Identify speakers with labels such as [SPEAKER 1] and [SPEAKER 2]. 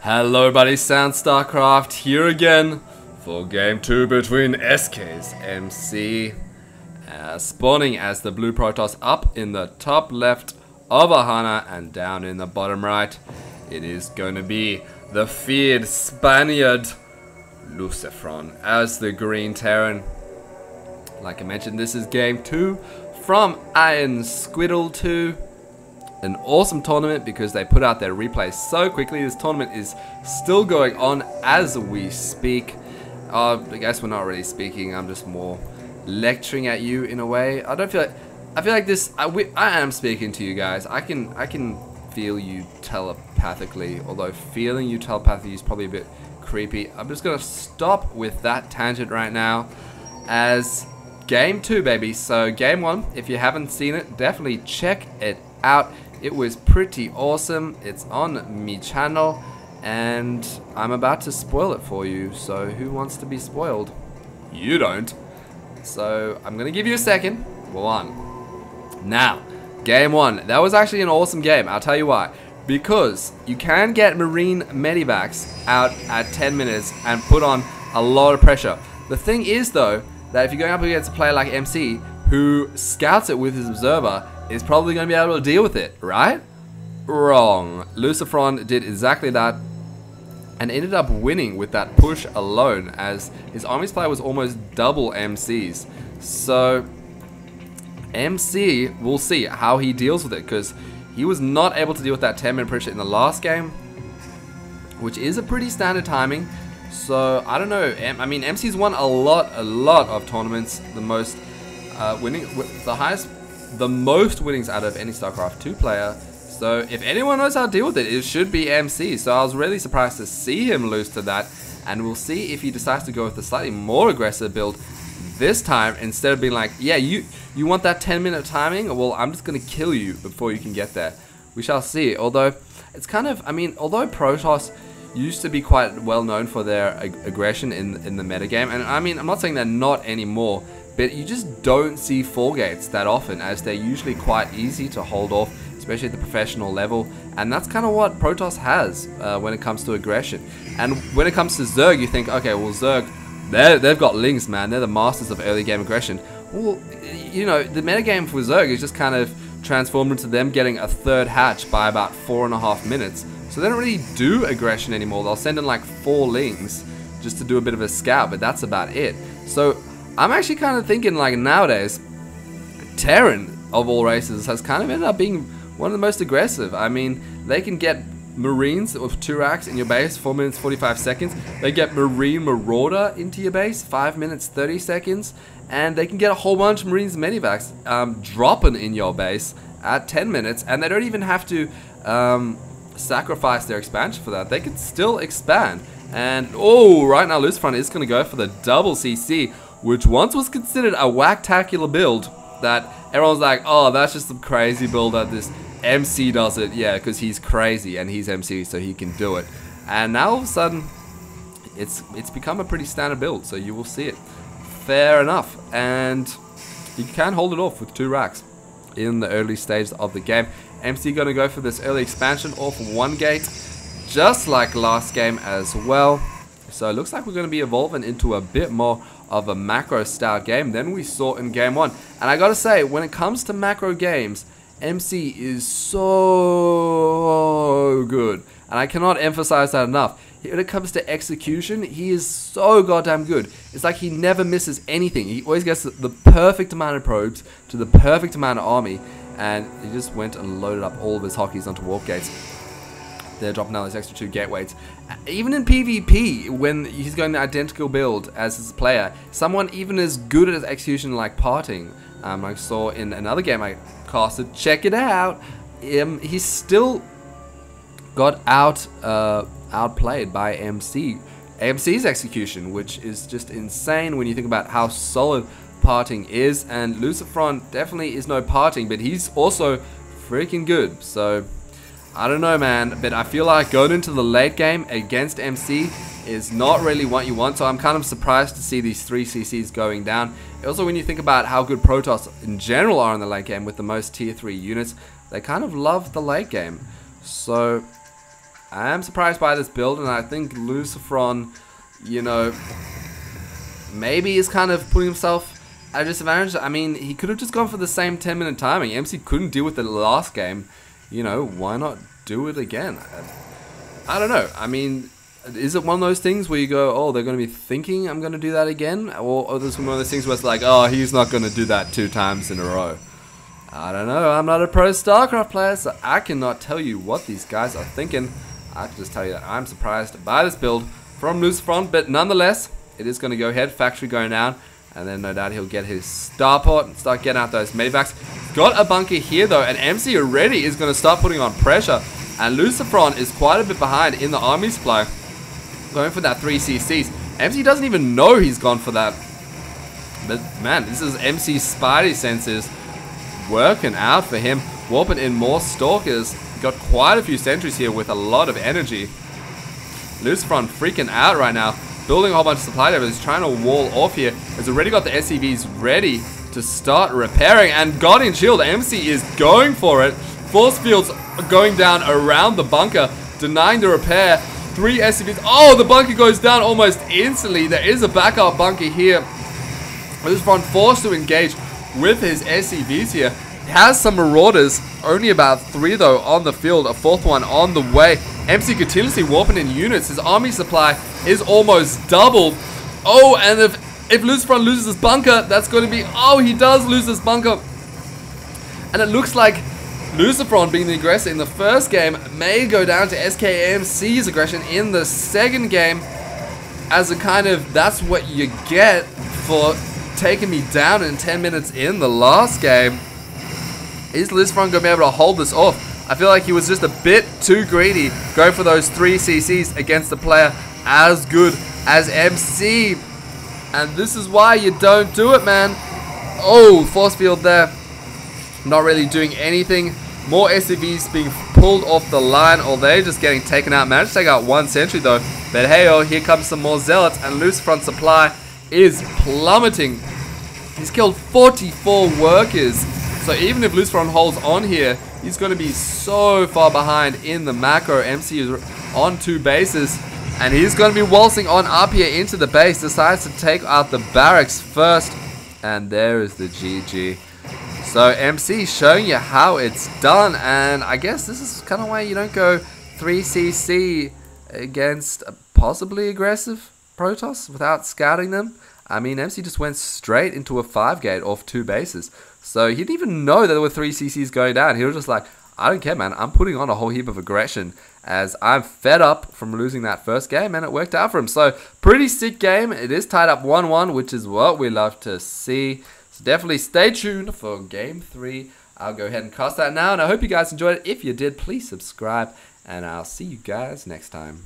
[SPEAKER 1] Hello buddy, StarCraft here again for game 2 between SK's MC spawning as the blue Protoss up in the top left of Ahana and down in the bottom right. It is going to be the feared Spaniard LucifroN as the green Terran. Like I mentioned, this is game 2 from Iron Squid 2. An awesome tournament because they put out their replays so quickly. This tournament is still going on as we speak. I guess we're not really speaking. I'm just more lecturing at you in a way. I feel like this. I am speaking to you guys. I can feel you telepathically. Although feeling you telepathically is probably a bit creepy. I'm just gonna stop with that tangent right now. As game 2, baby. So game 1, if you haven't seen it, definitely check it out. It was pretty awesome. It's on me channel and I'm about to spoil it for you. So who wants to be spoiled? You don't. So I'm gonna give you a second. 1. Now, game 1. That was actually an awesome game. I'll tell you why. Because you can get Marine Medivacs out at 10 minutes and put on a lot of pressure. The thing is though, that if you're going up against a player like MC who scouts it with his observer, is probably going to be able to deal with it, right? Wrong. LucifroN did exactly that and ended up winning with that push alone, as his army supply was almost double MC's. So MC, we'll see how he deals with it, because he was not able to deal with that 10-minute pressure in the last game, which is a pretty standard timing. So I don't know. I mean, MC's won a lot of tournaments. The most the most winnings out of any StarCraft 2 player. So if anyone knows how to deal with it, it should be MC. So I was really surprised to see him lose to that, and we'll see if he decides to go with a slightly more aggressive build this time, instead of being like, yeah, you want that 10-minute timing? Well, I'm just gonna kill you before you can get there. We shall see. Although it's kind of, I mean, although Protoss used to be quite well known for their aggression in the metagame, and I mean, I'm not saying they're not anymore, but you just don't see 4 gates that often, as they're usually quite easy to hold off, especially at the professional level. And that's kind of what Protoss has when it comes to aggression. And when it comes to Zerg, you think, okay, well, Zerg, they've got Lings, man. They're the masters of early game aggression. Well, you know, the metagame for Zerg is just kind of transformed into them getting a 3rd hatch by about 4.5 minutes. So they don't really do aggression anymore. They'll send in like 4 Lings just to do a bit of a scout, but that's about it. So I'm actually kind of thinking, like, nowadays, Terran of all races has kind of ended up being one of the most aggressive. I mean, they can get Marines with 2 racks in your base, 4 minutes 45 seconds. They get Marine Marauder into your base, 5 minutes 30 seconds. And they can get a whole bunch of Marines Medivacs dropping in your base at 10 minutes. And they don't even have to sacrifice their expansion for that. They can still expand. And, oh, right now LucifroN is going to go for the double CC, which once was considered a whack-tacular build that everyone's like, oh, that's just some crazy build that this MC does it. Yeah, because he's crazy and he's MC, so he can do it. And now all of a sudden, it's become a pretty standard build, so you will see it. Fair enough. And you can hold it off with 2 racks in the early stages of the game. MC going to go for this early expansion off 1 gate, just like last game as well. So it looks like we're going to be evolving into a bit more of a macro style game than we saw in game 1. And I gotta say, when it comes to macro games, MC is so good. And I cannot emphasize that enough. When it comes to execution, he is so goddamn good. It's like he never misses anything. He always gets the perfect amount of probes to the perfect amount of army. And he just went and loaded up all of his hockeys onto warp gates. They're dropping down those extra 2 gateways. Even in PvP, when he's going the identical build as his player, someone even as good at his execution like Parting, I saw in another game I casted, check it out, he still got outplayed by MC's execution, which is just insane when you think about how solid Parting is. And LucifroN definitely is no Parting, but he's also freaking good. So I don't know, man, but I feel like going into the late game against MC is not really what you want, so I'm kind of surprised to see these 3 CCs going down. Also, when you think about how good Protoss in general are in the late game with the most tier 3 units, they kind of love the late game. So I am surprised by this build, and I think LucifroN, you know, maybe is kind of putting himself at a disadvantage. I mean, he could have just gone for the same 10-minute timing. MC couldn't deal with it last game. You know, why not do it again? I don't know. I mean, is it one of those things where you go, oh, they're going to be thinking I'm going to do that again? Or is this one of those things where it's like, oh, he's not going to do that 2 times in a row? I don't know. I'm not a pro StarCraft player, so I cannot tell you what these guys are thinking. I can just tell you that I'm surprised by this build from LucifroN, but nonetheless, it is going to go ahead. Factory going down, and then no doubt he'll get his starport and start getting out those medivacs. Got a bunker here though, and MC already is going to start putting on pressure, and LucifroN is quite a bit behind in the army supply, going for that 3 CCs. MC doesn't even know he's gone for that, but man, this is MC's Spidey senses working out for him, warping in more stalkers. Got quite a few sentries here with a lot of energy. LucifroN freaking out right now, building a whole bunch of supply levels. He's trying to wall off here. Has already got the SCVs ready to start repairing, and Guardian Shield, MC is going for it. Force fields going down around the bunker, denying the repair. 3 SCVs. Oh, the bunker goes down almost instantly. There is a backup bunker here. LucifroN forced to engage with his SCVs here. Has some marauders, only about 3 though on the field, a 4th one on the way. MC continuously warping in units. His army supply is almost doubled. Oh, and if LucifroN loses his bunker, that's going to be, oh, he does lose his bunker. And it looks like LucifroN, being the aggressor in the first game, may go down to SKMC's aggression in the second game, as a kind of, that's what you get for taking me down in 10 minutes in the last game. Is LucifroN going to be able to hold this off? I feel like he was just a bit too greedy going for those 3 CCs against a player as good as MC. And this is why you don't do it, man. Oh, force field there. Not really doing anything. More SCVs being pulled off the line, or they're just getting taken out. Managed to take out 1 sentry though. But hey, oh, here comes some more zealots, and LucifroN's supply is plummeting. He's killed 44 workers. So even if LucifroN holds on here, he's going to be so far behind in the macro. MC is on 2 bases, and he's going to be waltzing on up here into the base. Decides to take out the barracks first, and there is the GG. So MC showing you how it's done, and I guess this is kind of why you don't go 3CC against a possibly aggressive Protoss without scouting them. I mean, MC just went straight into a 5-gate off 2 bases. So he didn't even know that there were 3 CCs going down. He was just like, I don't care, man. I'm putting on a whole heap of aggression, as I'm fed up from losing that first game, and it worked out for him. So pretty sick game. It is tied up 1-1, which is what we love to see. So definitely stay tuned for game 3. I'll go ahead and cast that now, and I hope you guys enjoyed it. If you did, please subscribe, and I'll see you guys next time.